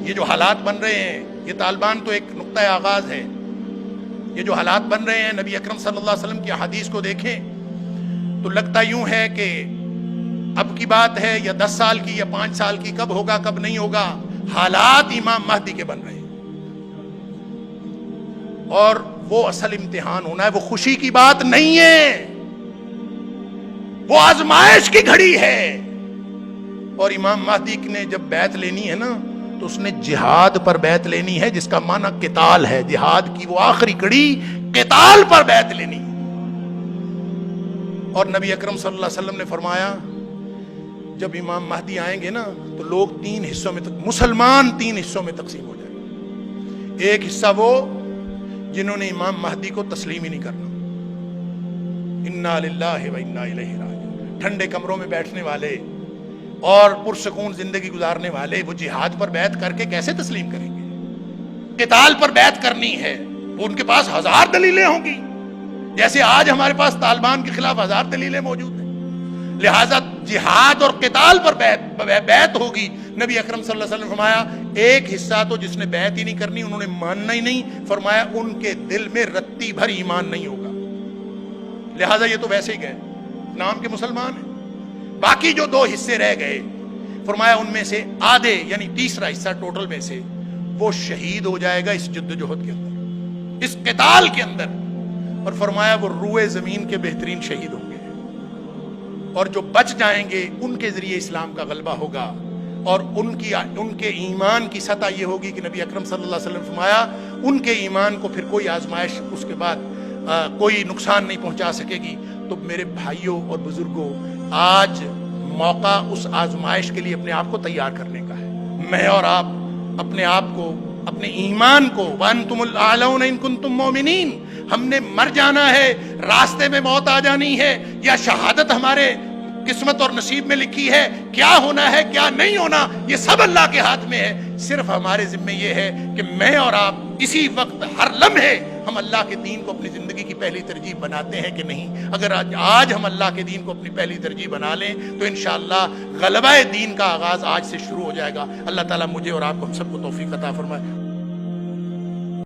یہ جو حالات بن رہے ہیں، یہ طالبان تو ایک نقطۂ آغاز ہے. یہ جو حالات بن رہے ہیں، نبی اکرم صلی اللہ علیہ وسلم کی احادیث کو دیکھیں تو لگتا یوں ہے کہ اب کی بات ہے یا 10 سال کی یا 5 سال کی، کب ہوگا کب نہیں ہوگا. حالات امام مہدی کے بن رہے ہیں، اور وہ اصل امتحان ہونا ہے. وہ خوشی کی بات نہیں ہے، وہ آزمائش کی گھڑی ہے. اور امام مہدی نے جب بیعت لینی ہے نا تو اس نے جہاد پر بیعت لینی ہے، جس کا معنی قتال ہے. جہاد کی وہ آخری کڑی، قتال پر بیعت لینی. اور نبی اکرم صلی اللہ علیہ وسلم نے فرمایا جب امام مہدی آئیں گے نا تو لوگ 3 حصوں میں مسلمان 3 حصوں میں تقسیم ہو جائیں گے. ایک حصہ وہ جنہوں نے امام مہدی کو تسلیم ہی نہیں کرنا، انا للہ و انا الیہ راجعون. ٹھنڈے کمروں میں بیٹھنے والے اور پرسکون زندگی گزارنے والے، وہ جہاد پر بیعت کر کے کیسے تسلیم کریں گے؟ قتال پر بیعت کرنی ہے، وہ ان کے پاس 1000 دلیلیں ہوں گی، جیسے آج ہمارے پاس طالبان کے خلاف 1000 دلیلیں موجود ہیں. لہٰذا جہاد اور قتال پر بیعت ہوگی. نبی اکرم صلی اللہ علیہ وسلم نے فرمایا ایک حصہ تو جس نے بیعت ہی نہیں کرنی، انہوں نے ماننا ہی نہیں، فرمایا ان کے دل میں رتی بھر ایمان نہیں ہوگا. لہٰذا یہ تو ویسے ہی گئے، نام کے مسلمان ہیں. باقی جو 2 حصے رہ گئے، فرمایا ان میں سے آدھے یعنی تیسرا حصہ ٹوٹل میں سے وہ شہید ہو جائے گا اس جدوجہد کے اندر، اس قتال کے اندر. اور فرمایا وہ روئے زمین کے بہترین شہید ہوں گے، اور جو بچ جائیں گے ان کے ذریعے اسلام کا غلبہ ہوگا. اور ان کے ایمان کی سطح یہ ہوگی کہ نبی اکرم صلی اللہ علیہ وسلم فرمایا ان کے ایمان کو پھر کوئی آزمائش اس کے بعد کوئی نقصان نہیں پہنچا سکے گی. تو میرے بھائیوں اور بزرگوں، آج موقع اس آزمائش کے لیے اپنے آپ کو تیار کرنے کا ہے. میں اور آپ اپنے آپ کو، اپنے ایمان کو، وَأَنْتُمُ الْأَعْلَوْنَ إِن كُنتُم مُؤْمِنِينَ، ہم نے مر جانا ہے، راستے میں موت آ جانی ہے، یا شہادت ہمارے قسمت اور نصیب میں لکھی ہے. کیا ہونا ہے کیا نہیں ہونا یہ سب اللہ کے ہاتھ میں ہے. صرف ہمارے ذمہ یہ ہے کہ میں اور آپ اسی وقت ہر لمحے ہم اللہ کے دین کو اپنی زندگی کی پہلی ترجیح بناتے ہیں کہ نہیں. اگر آج ہم اللہ کے دین کو اپنی پہلی ترجیح بنا لیں تو انشاءاللہ غلبہ دین کا آغاز آج سے شروع ہو جائے گا. اللہ تعالیٰ مجھے اور آپ کو ہم سب کو توفیق عطا فرمائے.